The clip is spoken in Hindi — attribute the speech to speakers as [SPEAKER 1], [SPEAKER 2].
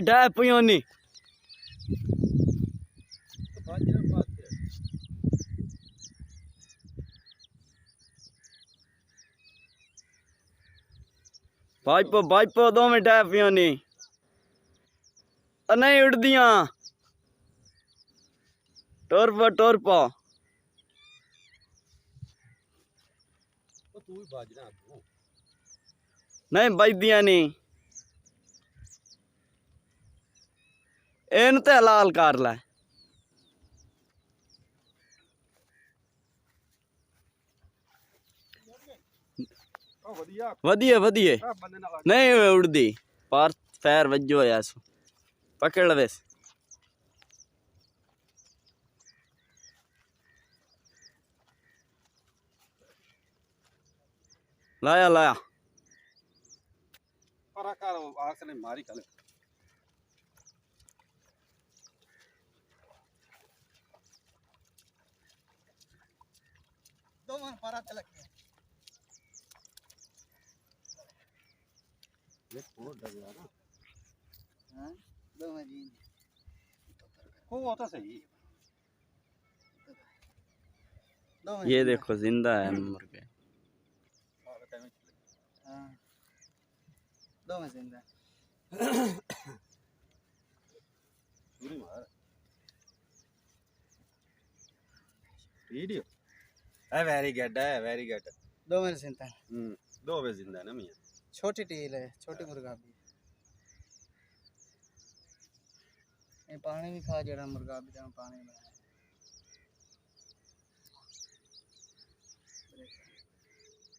[SPEAKER 1] डा पियोनी बाइपो 2 मिनट है पियोनी नहीं उड़ दिया टोरपो नहीं बजदियां नहीं इन ते हलाल कर लै वधिया वधिया नहीं उड़दी पार पैर वजो होया सो पकड़ लवेस लाया लाया मारी कल दो मन पारा चलक ये को डगला ना हां दो जी को होता सही ये देखो जिंदा है मुर्गे हां दो में जिंदा पूरी मार वीडियो वेरी गुड दो में जिंदा दो में जिंदा ना मियां छोटी टील है छोटी मुर्गा भी ये पानी भी खा जड़ा मुर्गा भी पानी में